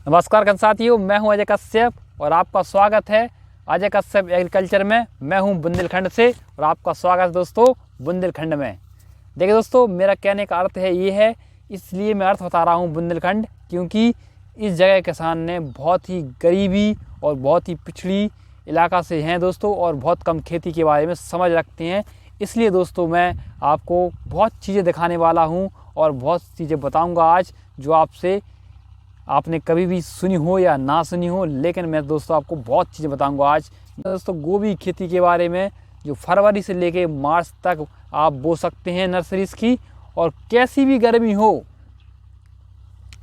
नमस्कार साथियों, मैं हूं अजय कश्यप और आपका स्वागत है अजय कश्यप एग्रीकल्चर में। मैं हूं बुंदेलखंड से और आपका स्वागत है दोस्तों बुंदेलखंड में। देखिए दोस्तों, मेरा कहने का अर्थ है ये है, इसलिए मैं अर्थ बता रहा हूं बुंदेलखंड, क्योंकि इस जगह किसान ने बहुत ही गरीबी और बहुत ही पिछड़ी इलाका से हैं दोस्तों, और बहुत कम खेती के बारे में समझ रखते हैं। इसलिए दोस्तों मैं आपको बहुत चीज़ें दिखाने वाला हूँ और बहुत चीज़ें बताऊँगा आज, जो आपने कभी भी सुनी हो या ना सुनी हो, लेकिन मैं दोस्तों आपको बहुत चीज़ें बताऊंगा आज। दोस्तों गोभी खेती के बारे में, जो फरवरी से लेके मार्च तक आप बो सकते हैं नर्सरीज की, और कैसी भी गर्मी हो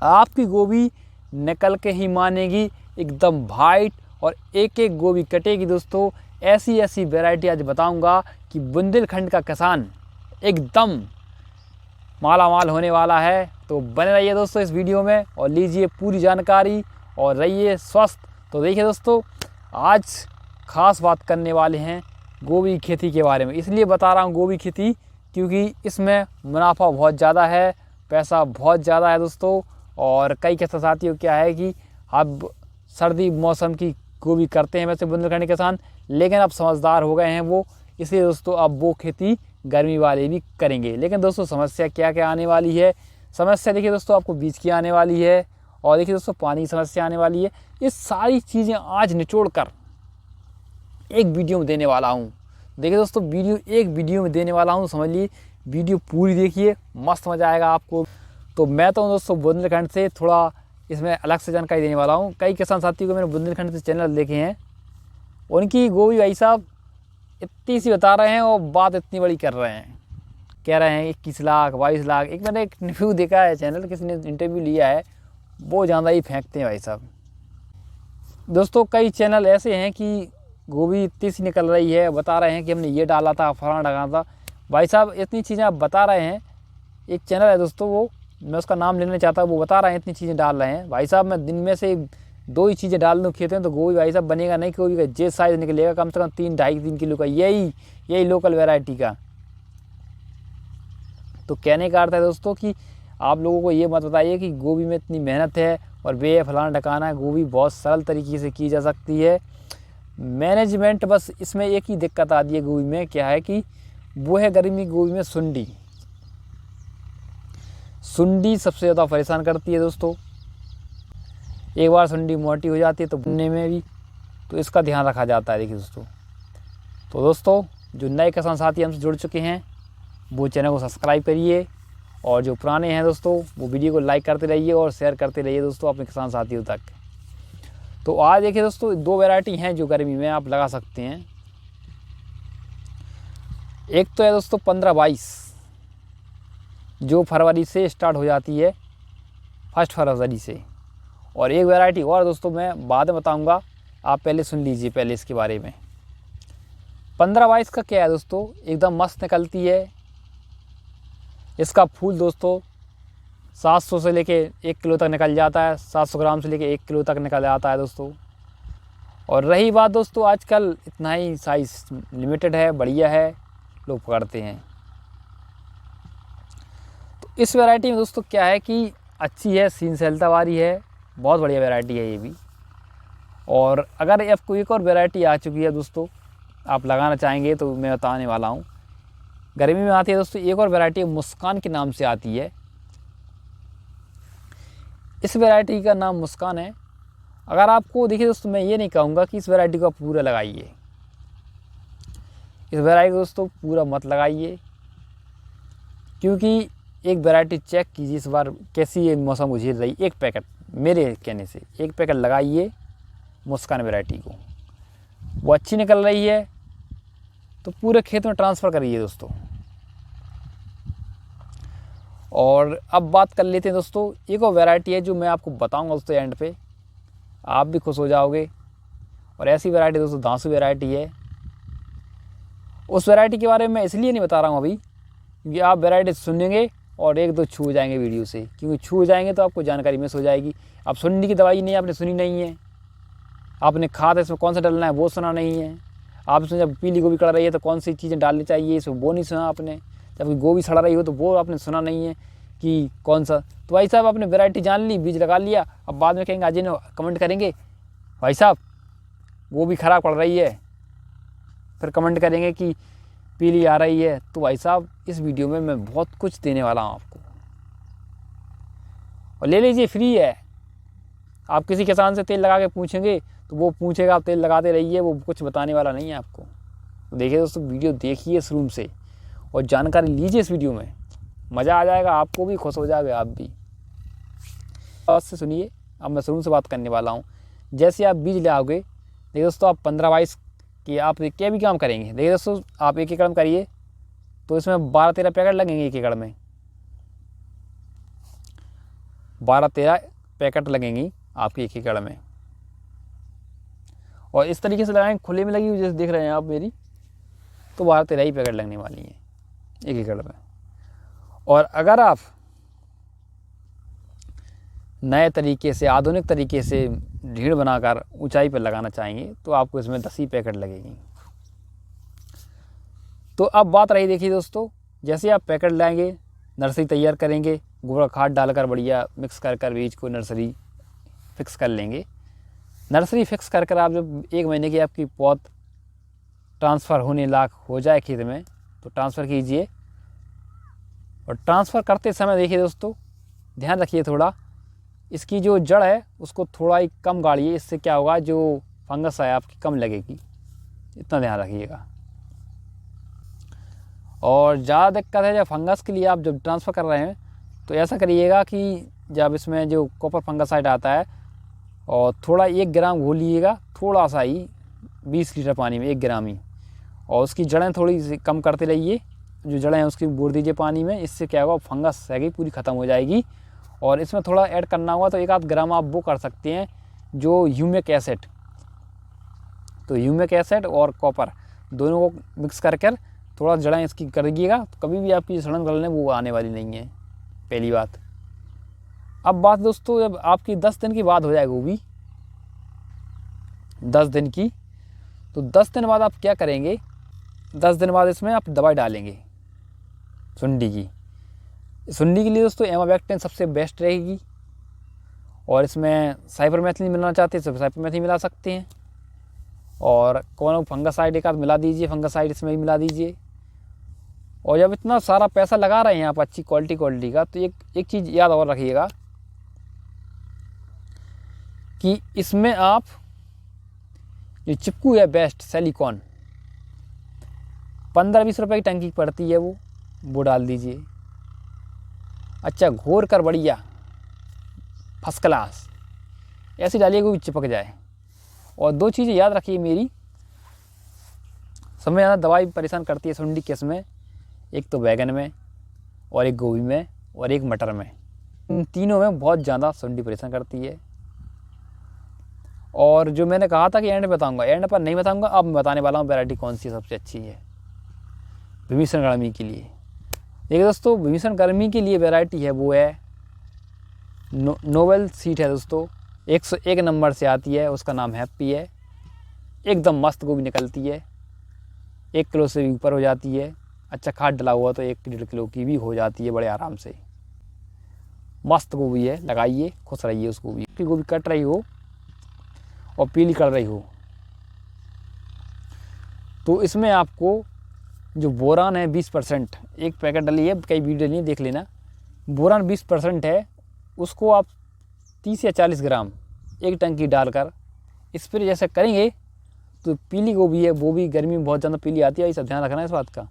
आपकी गोभी निकल के ही मानेगी, एकदम वाइट और एक एक गोभी कटेगी दोस्तों। ऐसी ऐसी वैरायटी आज बताऊंगा कि बुंदेलखंड का किसान एकदम माला माल होने वाला है। तो बने रहिए दोस्तों इस वीडियो में और लीजिए पूरी जानकारी और रहिए स्वस्थ। तो देखिए दोस्तों, आज ख़ास बात करने वाले हैं गोभी खेती के बारे में। इसलिए बता रहा हूँ गोभी खेती, क्योंकि इसमें मुनाफा बहुत ज़्यादा है, पैसा बहुत ज़्यादा है दोस्तों। और कई किसान साथियों क्या है कि अब सर्दी मौसम की गोभी करते हैं वैसे बुंदेलखंड के किसान, लेकिन अब समझदार हो गए हैं वो, इसलिए दोस्तों अब वो खेती गर्मी वाले भी करेंगे। लेकिन दोस्तों समस्या क्या क्या आने वाली है, समस्या देखिए दोस्तों आपको बीज की आने वाली है, और देखिए दोस्तों पानी की समस्या आने वाली है। ये सारी चीज़ें आज निचोड़ कर एक वीडियो में देने वाला हूँ। देखिए दोस्तों एक वीडियो में देने वाला हूँ, समझ लीजिए वीडियो पूरी देखिए, मस्त मज़ा आएगा आपको। तो मैं तो दोस्तों बुंदेलखंड से थोड़ा इसमें अलग से जानकारी देने वाला हूँ। कई किसान साथियों को मैंने बुंदेलखंड से चैनल देखे हैं, उनकी गोभी भाई साहब इतनी सी बता रहे हैं और बात इतनी बड़ी कर रहे हैं, कह रहे हैं 21 लाख 22 लाख। एक मैंने एक रिव्यू देखा है, चैनल किसी ने इंटरव्यू लिया है, वो ज़्यादा ही फेंकते हैं भाई साहब। दोस्तों कई चैनल ऐसे हैं कि गोभी इतनी सी निकल रही है, बता रहे हैं कि हमने ये डाला था, फलाना डाला था। भाई साहब इतनी चीज़ें आप बता रहे हैं, एक चैनल है दोस्तों, वो मैं उसका नाम लेना चाहता हूँ, वो बता रहे हैं इतनी चीज़ें डाल रहे हैं। भाई साहब मैं दिन में से 2 ही चीज़ें डाल दूँ खेत में तो गोभी भाई साहब बनेगा नहीं, गोभी का जे साइज़ निकलेगा कम से कम 3-2.5-3 किलो का, यही लोकल वैरायटी का। तो कहने का अर्थ है दोस्तों कि आप लोगों को ये मत बताइए कि गोभी में इतनी मेहनत है और बे फलाना ढकाना है। गोभी बहुत सरल तरीके से की जा सकती है। मैनेजमेंट, बस इसमें एक ही दिक्कत आती है गोभी में, क्या है कि वो है गर्मी गोभी में सुंडी सबसे ज़्यादा परेशान करती है दोस्तों। एक बार सुंडी मोटी हो जाती है तो बनने में भी, तो इसका ध्यान रखा जाता है। देखिए दोस्तों, तो दोस्तों जो नए किसान साथी हमसे जुड़ चुके हैं वो चैनल को सब्सक्राइब करिए, और जो पुराने हैं दोस्तों वो वीडियो को लाइक करते रहिए और शेयर करते रहिए दोस्तों अपने किसान साथियों तक। तो आज देखिए दोस्तों 2 वैरायटी हैं जो गर्मी में आप लगा सकते हैं। एक तो है दोस्तों 15-22, जो फरवरी से स्टार्ट हो जाती है, 1 फरवरी से। और एक वैरायटी और दोस्तों मैं बाद में बताऊंगा, आप पहले सुन लीजिए पहले इसके बारे में। 15-22 का क्या है दोस्तों, एकदम मस्त निकलती है। इसका फूल दोस्तों 700 से लेके 1 किलो तक निकल जाता है, 700 ग्राम से लेके 1 किलो तक निकल जाता है दोस्तों। और रही बात दोस्तों, आजकल इतना ही साइज़ लिमिटेड है, बढ़िया है, लोग पकड़ते हैं। तो इस वैरायटी में दोस्तों क्या है कि अच्छी है, सीन सैलता वाली है, बहुत बढ़िया वैरायटी है ये भी। और अगर आपको एक और वैरायटी आ चुकी है दोस्तों, आप लगाना चाहेंगे तो मैं बताने वाला हूँ। गर्मी में आती है दोस्तों एक और वैरायटी मुस्कान के नाम से आती है। इस वैरायटी का नाम मुस्कान है। अगर आपको देखिए दोस्तों, मैं ये नहीं कहूँगा कि इस वैरायटी को पूरा लगाइए, इस वैरायटी को दोस्तों पूरा मत लगाइए, क्योंकि एक वैरायटी चेक कीजिए इस बार कैसी ये मौसम झेल रही। एक पैकेट, मेरे कहने से एक पैकेट लगाइए मुस्कान वैरायटी को, वो अच्छी निकल रही है तो पूरे खेत में ट्रांसफ़र करिए दोस्तों। और अब बात कर लेते हैं दोस्तों, एक और वैरायटी है जो मैं आपको बताऊंगा दोस्तों एंड पे, आप भी खुश हो जाओगे। और ऐसी वैरायटी दोस्तों धांसू वैरायटी है। उस वैरायटी के बारे में मैं इसलिए नहीं बता रहा हूँ अभी, क्योंकि आप वैरायटी सुनेंगे और 1-2 छू जाएंगे वीडियो से, क्योंकि छू जाएंगे तो आपको जानकारी मिस हो जाएगी। अब सुनने की दवाई नहीं है, आपने सुनी नहीं है, आपने खाद इसमें कौन सा डालना है वो सुना नहीं है। आपने जब पीली गोभी कड़ रही है तो कौन सी चीज़ें डालनी चाहिए इसमें वो नहीं सुना आपने, जब गोभी सड़ रही हो तो वो आपने सुना नहीं है। कि कौन सा। तो भाई साहब आपने वैरायटी जान ली, बीज लगा लिया, अब बाद में कहेंगे अजय ने कमेंट करेंगे भाई साहब वो भी ख़राब पड़ रही है, फिर कमेंट करेंगे कि पीली आ रही है। तो भाई साहब इस वीडियो में मैं बहुत कुछ देने वाला हूँ आपको, और ले लीजिए, फ्री है। आप किसी किसान से तेल लगा के पूछेंगे तो वो पूछेगा आप तेल लगाते रहिए, वो कुछ बताने वाला नहीं है आपको। तो देखिए दोस्तों, वीडियो देखिए शुरू से और जानकारी लीजिए इस वीडियो में, मज़ा आ जाएगा, आपको भी खुश हो जाएगा आप भी। बात से सुनिए, अब मैं शुरू से बात करने वाला हूँ। जैसे आप बीज ले आओगे, देखिए दोस्तों, आप 15-22 की आप क्या भी काम करेंगे। देखिए दोस्तों, आप 1 एकड़ में करिए तो इसमें 12-13 पैकेट लगेंगे 1 एकड़ में, 12-13 पैकेट लगेंगी आपकी 1 एकड़ में। और इस तरीके से लगाएंगे, खुले में लगी हुई जैसे देख रहे हैं आप मेरी, तो 12-13 ही पैकेट लगने वाली हैं 1 एकड़ में। और अगर आप नए तरीके से, आधुनिक तरीके से ढीढ़ बनाकर ऊंचाई पर लगाना चाहेंगे तो आपको इसमें 10 ही पैकेट लगेगी। तो अब बात रही, देखिए दोस्तों, जैसे आप पैकेट लाएंगे, नर्सरी तैयार करेंगे, गोबर खाद डालकर बढ़िया मिक्स कर बीज को नर्सरी फिक्स कर लेंगे। नर्सरी फिक्स कर आप जब 1 महीने की आपकी पौध ट्रांसफ़र होने लायक हो जाए खेत में, तो ट्रांसफ़र कीजिए। और ट्रांसफ़र करते समय देखिए दोस्तों, ध्यान रखिए थोड़ा, इसकी जो जड़ है उसको थोड़ा ही कम गाड़िए, इससे क्या होगा, जो फंगस है आपकी कम लगेगी, इतना ध्यान रखिएगा। और ज़्यादा दिक्कत है जब फंगस के लिए आप जब ट्रांसफ़र कर रहे हैं तो ऐसा करिएगा कि जब इसमें जो कॉपर फंगसाइड आता है, और थोड़ा 1 ग्राम घोलिएगा, थोड़ा सा ही 20 लीटर पानी में 1 ग्राम ही, और उसकी जड़ें थोड़ी सी कम करते रहिए, जो जड़ें हैं उसकी बोर दीजिए पानी में। इससे क्या होगा, फंगस है पूरी ख़त्म हो जाएगी। और इसमें थोड़ा ऐड करना होगा तो 1-8 ग्राम आप वो कर सकते हैं, जो ह्यूमिक एसिड। तो ह्यूमिक एसिड और कॉपर दोनों को मिक्स कर थोड़ा जड़ें इसकी कर दीजिएगा, तो कभी भी आपकी सड़न गलने वो आने वाली नहीं है, पहली बात। अब बात दोस्तों, जब आपकी 10 दिन की बात हो जाएगी, वो भी 10 दिन की, तो 10 दिन बाद आप क्या करेंगे, 10 दिन बाद इसमें आप दवाई डालेंगे सुंडी की। सुंडी के लिए दोस्तों एमावेक्टिन सबसे बेस्ट रहेगी। और इसमें साइपरमेथ्रिन मिलाना चाहते हैं तो साइपरमेथ्रिन मिला सकते हैं, और कौन फंगसाइड 1 आध मिला दीजिए, फंगसाइड इसमें भी मिला दीजिए। और जब इतना सारा पैसा लगा रहे हैं आप अच्छी क्वालिटी का, तो एक चीज़ याद और रखिएगा कि इसमें आप जो चिपकू है बेस्ट सिलिकॉन, 15-20 रुपए की टंकी पड़ती है, वो डाल दीजिए। अच्छा घोर कर बढ़िया फर्स्ट क्लास ऐसी डालिए कि चिपक जाए। और 2 चीज़ें याद रखिए मेरी, समय ज़्यादा दवाई परेशान करती है सुंडी केस में, एक तो बैगन में, और एक गोभी में, और एक मटर में। इन तीनों में बहुत ज़्यादा सुंडी परेशान करती है। और जो मैंने कहा था कि एंड बताऊंगा, एंड पर नहीं बताऊंगा, अब मैं बताने वाला हूँ वैरायटी कौन सी सबसे अच्छी है विभीषण गर्मी के लिए। देखिए दोस्तों, विभीषण गर्मी के लिए वैरायटी है वो है नोवेल सीड है दोस्तों, 101 नंबर से आती है, उसका नाम हैप्पी है। एकदम मस्त गोभी निकलती है, 1 किलो से भी ऊपर हो जाती है। अच्छा खाद डला हुआ तो 1-1.5 किलो की भी हो जाती है बड़े आराम से। मस्त गोभी है, लगाइए, खुश रहिए। उस गोभी की गोभी कट रही हो और पीली कर रही हो तो इसमें आपको जो बोरान है 20%, 1 पैकेट डली है, कई वीडियो नहीं देख लेना। बोरान 20% है, उसको आप 30 या 40 ग्राम 1 टंकी डालकर स्प्रे जैसे करेंगे तो पीली गोभी है, वो भी गर्मी में बहुत ज़्यादा पीली आती है, ये सब ध्यान रखना है इस बात का।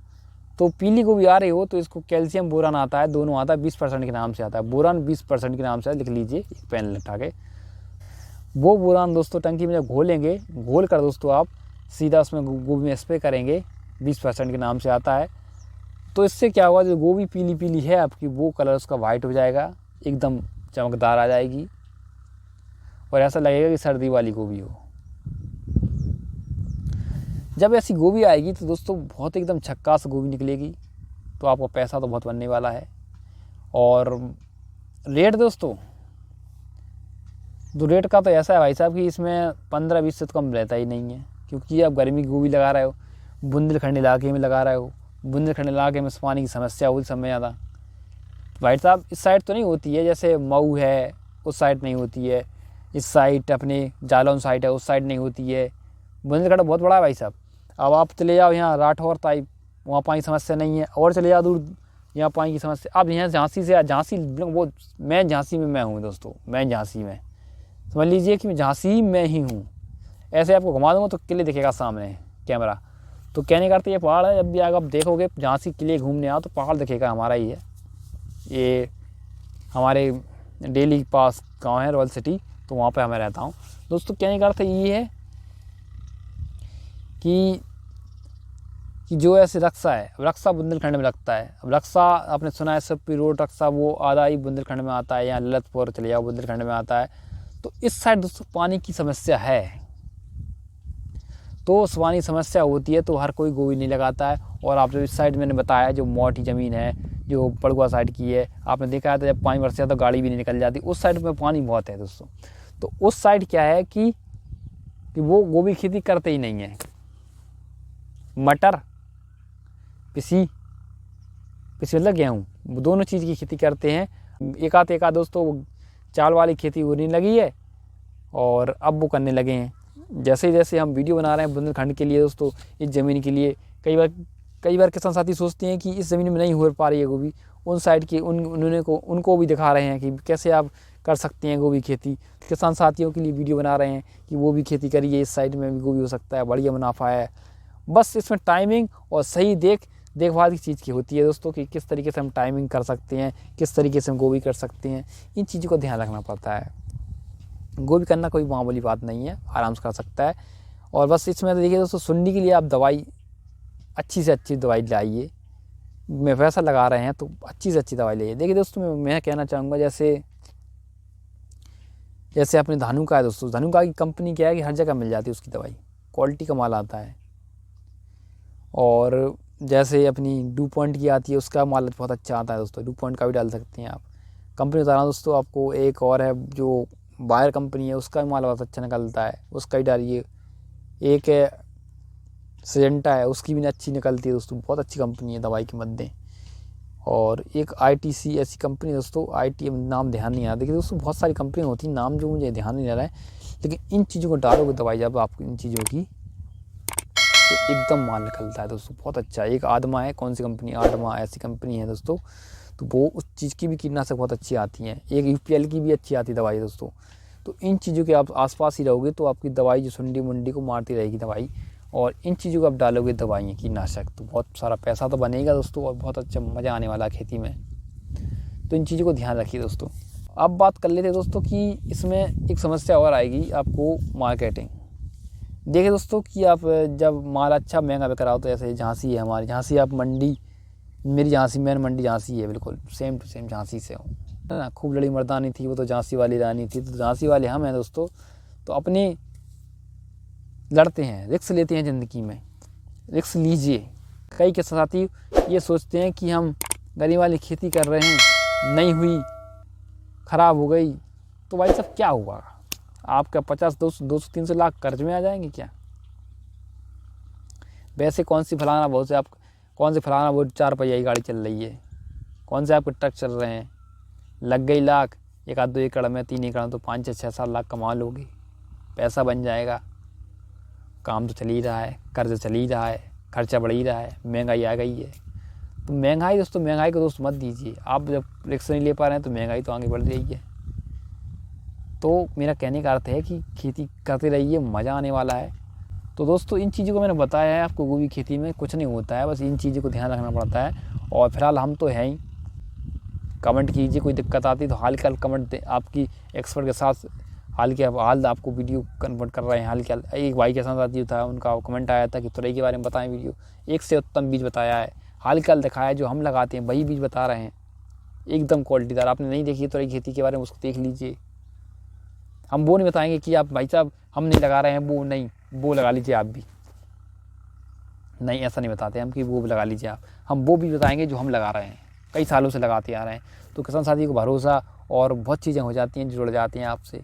तो पीली गोभी आ रही हो तो इसको कैल्शियम बोरान आता है, दोनों आता है, 20% के नाम से आता है। बोरान 20% के नाम से लिख लीजिए, एक पेन लटा के। वो बोरान दोस्तों टंकी में जब घोलेंगे, घोल कर दोस्तों आप सीधा उसमें गोभी में स्प्रे करेंगे, 20% के नाम से आता है। तो इससे क्या होगा, जो गोभी पीली पीली है आपकी, वो कलर उसका वाइट हो जाएगा, एकदम चमकदार आ जाएगी, और ऐसा लगेगा कि सर्दी वाली गोभी हो। जब ऐसी गोभी आएगी तो दोस्तों बहुत एकदम झक्कास गोभी निकलेगी, तो आपका पैसा तो बहुत बनने वाला है। और रेट दोस्तों, तो रेट का तो ऐसा है भाई साहब कि इसमें 15-20 से तो कम रहता ही नहीं है, क्योंकि आप गर्मी की गोभी लगा रहे हो, बुंदेलखंड इलाके में लगा रहे हो। बुंदेलखंड इलाके में पानी की समस्या होती समय ज़्यादा, भाई साहब इस साइड तो नहीं होती है, जैसे मऊ है उस साइड नहीं होती है, इस साइड अपने जालौन साइड है उस साइड नहीं होती है। बुंदेलखंड बहुत बड़ा है भाई साहब। अब आप चले जाओ यहाँ राठौर टाइप, वहाँ पानी की समस्या नहीं है, और चले जाओ दूर यहाँ पानी की समस्या। अब यहाँ झांसी से, झांसी वो मैं झांसी में मैं हूँ दोस्तों, मैं झांसी में, समझ लीजिए कि मैं झांसी में ही हूँ। ऐसे आपको घुमा दूँगा तो किले दिखेगा सामने कैमरा। तो कहने का अर्थ ये पहाड़ है, जब भी अगर आप देखोगे झांसी किले घूमने आओ तो पहाड़ दिखेगा हमारा ही है। ये हमारे डेली पास गांव है रॉयल सिटी, तो वहाँ पे मैं रहता हूँ दोस्तों। कहने का अर्थ ये है कि जो ऐसे रक्षा है, रक्षा बुंदेलखंड में लगता है। अब रक्षा आपने सुना है सब रोड रक्षा, वो आधा ही बुंदेलखंड में आता है, यहाँ ललितपुर चले जाओ बुंदेलखंड में आता है। तो इस साइड दोस्तों पानी की समस्या है, तो पानी समस्या होती है तो हर कोई गोभी नहीं लगाता है। और आप जो इस साइड मैंने बताया जो मोटी ज़मीन है जो पड़ुआ साइड की है, आपने देखा है तो जब पानी बरसता है तो गाड़ी भी नहीं निकल जाती, उस साइड में पानी बहुत है दोस्तों। तो उस साइड क्या है कि वो गोभी खेती करते ही नहीं है। मटर पिसी मतलब गेहूँ, दोनों चीज़ की खेती करते हैं। एक आध दोस्तों चाल वाली खेती होने लगी है और अब वो करने लगे हैं। जैसे जैसे हम वीडियो बना रहे हैं बुंदेलखंड के लिए दोस्तों, इस ज़मीन के लिए, कई बार किसान साथी सोचते हैं कि इस ज़मीन में नहीं हो पा रही है गोभी, उन साइड की उनको भी दिखा रहे हैं कि कैसे आप कर सकते हैं गोभी खेती। किसान साथियों के लिए वीडियो बना रहे हैं कि वो भी खेती करिए, इस साइड में भी गोभी हो सकता है, बढ़िया मुनाफा है। बस इसमें टाइमिंग और सही देखभाल की चीज़ की होती है दोस्तों, कि किस तरीके से हम टाइमिंग कर सकते हैं, किस तरीके से हम गोभी कर सकते हैं, इन चीज़ों का ध्यान रखना पड़ता है। गोभी करना कोई मामूली बात नहीं है, आराम से कर सकता है। और बस इसमें तो देखिए दोस्तों, सुंडी के लिए आप दवाई अच्छी से अच्छी दवाई लाइए। मैं पैसा लगा रहे हैं तो अच्छी से अच्छी दवाई लाइए। देखिए दोस्तों मैं कहना चाहूँगा, जैसे अपने धानुका है दोस्तों, धानुका की कंपनी क्या है कि हर जगह मिल जाती है उसकी दवाई, क्वालिटी का माल आता है। और जैसे अपनी डू पॉइंट की आती है, उसका माल बहुत अच्छा आता है दोस्तों, डू पॉइंट का भी डाल सकते हैं आप। कंपनी बता रहा हूँ दोस्तों आपको, एक और है जो बायर कंपनी है, उसका भी माल बहुत अच्छा निकलता है, उसका ही डालिए। एक है सिजेंटा है, उसकी भी अच्छी निकलती है दोस्तों, बहुत अच्छी कंपनी है दवाई के मध्य। और एक ITC ऐसी कंपनी दोस्तों, IT नाम ध्यान नहीं आ रहा। देखिए दोस्तों बहुत सारी कंपनी होती हैं, नाम जो मुझे ध्यान नहीं आ रहा है, लेकिन इन चीज़ों को डालोगे दवाई जब आपको इन चीज़ों की, तो एकदम माल निकलता है दोस्तों, बहुत अच्छा। एक आदमा है, कौन सी कंपनी, आदमा ऐसी कंपनी है दोस्तों, तो वो उस चीज़ की भी कीटनाशक बहुत अच्छी आती हैं। एक UPL की भी अच्छी आती है दवाई दोस्तों। तो इन चीज़ों के आप आसपास ही रहोगे तो आपकी दवाई जो सुंडी मुंडी को मारती रहेगी दवाई, और इन चीज़ों को आप डालोगे दवाइयाँ कीटनाशक, तो बहुत सारा पैसा तो बनेगा दोस्तों, और बहुत अच्छा मज़ा आने वाला खेती में। तो इन चीज़ों को ध्यान रखिए दोस्तों। अब बात कर लेते हैं दोस्तों कि इसमें एक समस्या और आएगी आपको, मार्केटिंग। देखिए दोस्तों कि आप जब माल अच्छा महंगा बिक रहा हो, तो ऐसे झांसी है हमारी, झांसी आप मंडी, मेरी झांसी मेन मंडी झांसी है, बिल्कुल सेम टू सेम झांसी से हूँ, है ना। खूब लड़ी मर्दानी थी, वो तो झांसी वाली रानी थी, तो झांसी वाले हम हैं दोस्तों। तो अपने लड़ते हैं, रिक्स लेते हैं ज़िंदगी में, रिक्स लीजिए। कई के साथी ये सोचते हैं कि हम गरीब वाली खेती कर रहे हैं, नहीं हुई, ख़राब हो गई, तो भाई साहब क्या हुआ, आपका 50, 200, 300 लाख कर्ज में आ जाएंगे क्या। वैसे कौन सी फलाना वो 4 पहिया की गाड़ी चल रही है, कौन से आपके ट्रक चल रहे हैं, लग गई लाख, 1-2 एकड़ में, 3 एकड़ में, तो 5-6-7 लाख कमा लोगे, पैसा बन जाएगा। काम तो चल ही रहा है, कर्ज चल ही रहा है, खर्चा बढ़ ही रहा है, महंगाई आ गई है। तो महंगाई को दोस्त मत दीजिए। आप जब रिक्स नहीं ले पा रहे हैं तो महंगाई तो आगे बढ़ रही है। तो मेरा कहने का अर्थ है कि खेती करते रहिए, मज़ा आने वाला है। तो दोस्तों इन चीज़ों को मैंने बताया है आपको, गोभी खेती में कुछ नहीं होता है, बस इन चीज़ों को ध्यान रखना पड़ता है। और फिलहाल हम तो हैं ही, कमेंट कीजिए, कोई दिक्कत आती तो हाल क्या कमेंट दे, आपकी एक्सपर्ट के साथ हाल आपको वीडियो कन्वर्ट कर रहे हैं। हाल क्या, एक भाई के साथ आती था, उनका कमेंट आया था कि तुरई के बारे में बताएं वीडियो, एक से उत्तम बीज बताया है, हाल क्या दिखाया, जो हम लगाते हैं वही बीज बता रहे हैं, एकदम क्वालिटीदार। आपने नहीं देखी तुरई खेती के बारे में, उसको देख लीजिए। हम वो नहीं बताएंगे कि आप भाई साहब हम नहीं लगा रहे हैं, वो नहीं, वो लगा लीजिए आप भी, नहीं ऐसा नहीं बताते हम कि वो लगा लीजिए आप। हम वो भी बताएंगे जो हम लगा रहे हैं, कई सालों से लगाते आ रहे हैं। तो किसान साथी को भरोसा और बहुत चीज़ें हो जाती हैं, जुड़ जाती हैं आपसे,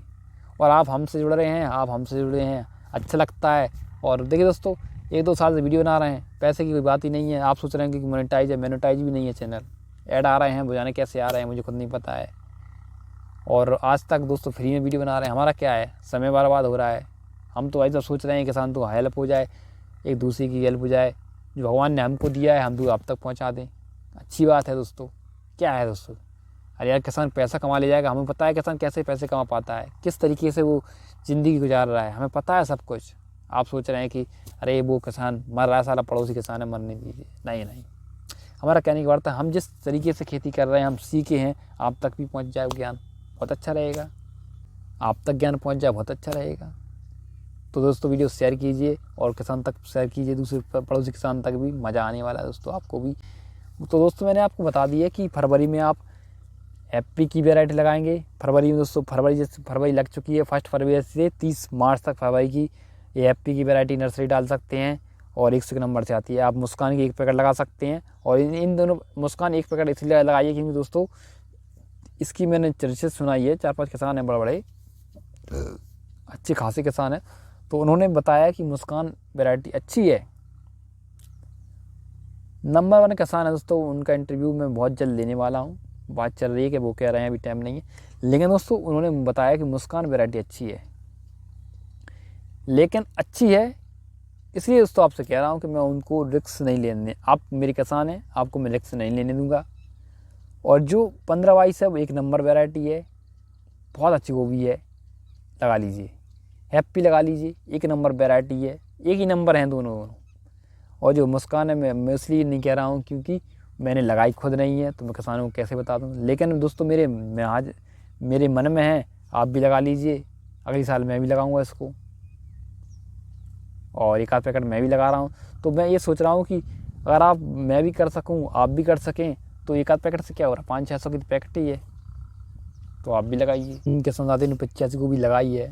और आप हमसे जुड़ रहे हैं, आप हमसे जुड़े हैं, अच्छा लगता है। और देखिए दोस्तों 1-2 साल से वीडियो बना रहे हैं, पैसे की कोई बात ही नहीं है। आप सोच रहे हैं कि मोनेटाइज है, मोनेटाइज भी नहीं है चैनल, ऐड आ रहे हैं, वो जाने कैसे आ रहे हैं, मुझे खुद नहीं पता है। और आज तक दोस्तों फ्री में वीडियो बना रहे हैं, हमारा क्या है, समय बर्बाद हो रहा है। हम तो ऐसा सोच रहे हैं किसान तो हेल्प हो जाए, एक दूसरे की हेल्प हो जाए, जो भगवान ने हमको दिया है हम तो आप तक पहुंचा दें। अच्छी बात है दोस्तों, क्या है दोस्तों। अरे यार किसान पैसा कमा ले जाएगा, हमें पता है किसान कैसे पैसे कमा पाता है, किस तरीके से वो ज़िंदगी गुजार रहा है, हमें पता है सब कुछ। आप सोच रहे हैं कि अरे वो किसान मर रहा है, साला पड़ोसी किसान है, मरने दीजिए। नहीं नहीं, हमारा कहने की वार्ता, हम जिस तरीके से खेती कर रहे हैं, हम सीखे हैं, आप तक भी पहुँच जाए ज्ञान, बहुत अच्छा रहेगा। आप तक ज्ञान पहुँच जाए, बहुत अच्छा रहेगा। तो दोस्तों वीडियो शेयर कीजिए और किसान तक शेयर कीजिए, दूसरे पड़ोसी किसान तक भी, मज़ा आने वाला है दोस्तों आपको भी। तो दोस्तों मैंने आपको बता दिया कि फरवरी में आप एप्पी की वैरायटी लगाएंगे। फरवरी में दोस्तों फरवरी लग चुकी है, 1 फरवरी से 30 मार्च तक फरवरी की ये एप्पी की वैरायटी नर्सरी डाल सकते हैं और 1 नंबर से आती है। आप मुस्कान की 1 पैकेट लगा सकते हैं और इन दोनों मुस्कान 1 पैकेट इसलिए लगाइए क्योंकि दोस्तों इसकी मैंने चर्चा सुनाई है, 4-5 किसान हैं बड़े बड़े अच्छे खासे किसान हैं, तो उन्होंने बताया कि मुस्कान वैरायटी अच्छी है, नंबर 1 किसान है दोस्तों। उनका इंटरव्यू मैं बहुत जल्द लेने वाला हूँ, बात चल रही है कि वो कह रहे हैं अभी टाइम नहीं है, लेकिन दोस्तों उन्होंने बताया कि मुस्कान वैरायटी अच्छी है। लेकिन अच्छी है इसलिए दोस्तों आपसे कह रहा हूँ कि मैं उनको रिस्क नहीं लेने, आप मेरे किसान हैं, आपको मैं रिस्क नहीं लेने दूंगा। और जो 15-22 है वो 1 नंबर वैरायटी है, बहुत अच्छी वो भी है, लगा लीजिए। हैप्पी लगा लीजिए, 1 नंबर वैरायटी है, 1 ही नंबर हैं दोनों। और जो मुस्कान है मैं इसलिए नहीं कह रहा हूँ क्योंकि मैंने लगाई खुद नहीं है, तो मैं किसानों को कैसे बता दूँ। लेकिन दोस्तों मेरे मन में है, आप भी लगा लीजिए, अगले साल मैं भी लगाऊंगा इसको, और 1 आध पैकेट मैं भी लगा रहा हूँ। तो मैं ये सोच रहा हूँ कि अगर मैं भी कर सकूँ, आप भी कर सकें, तो 1 आध पैकेट से क्या हो रहा है, 500-600 की पैकेट ही है, तो आप भी लगाइए। किसान साथी ने 85 गोभी लगाई है,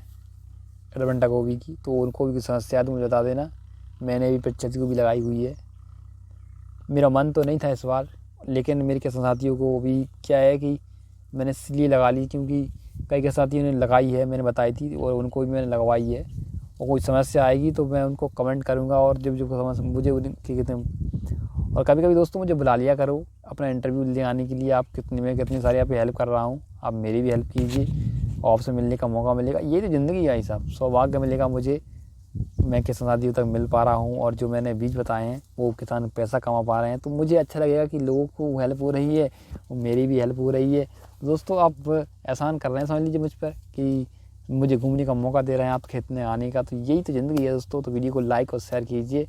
एडवेंटा गोभी की, तो उनको भी समस्या तो मुझे बता देना। मैंने भी 85 गोभी लगाई हुई है। मेरा मन तो नहीं था इस बार, लेकिन मेरे किसान साथियों को भी क्या है कि मैंने इसलिए लगा ली क्योंकि कई किसान साथियों ने लगाई है, मैंने बताई थी, और उनको भी मैंने लगवाई है। और कोई समस्या आएगी तो मैं उनको कमेंट करूँगा, और जब समस्या मुझे कहते हैं। और कभी कभी दोस्तों मुझे बुला लिया करो अपना इंटरव्यू ले आने के लिए, आप कितनी सारी आप हेल्प कर रहा हूँ, आप मेरी भी हेल्प कीजिए, और आपसे मिलने का मौका मिलेगा। ये तो ज़िंदगी है साहब, सौभाग्य मिलेगा मुझे, मैं किसान साथियों तक मिल पा रहा हूँ, और जो मैंने बीज बताए हैं वो किसान पैसा कमा पा रहे हैं, तो मुझे अच्छा लगेगा कि लोगों को हेल्प हो रही है और मेरी भी हेल्प हो रही है। दोस्तों आप एहसान कर रहे हैं समझ लीजिए मुझ पर कि मुझे घूमने का मौका दे रहे हैं आप खेत में आने का, तो यही तो ज़िंदगी है दोस्तों। तो वीडियो को लाइक और शेयर कीजिए।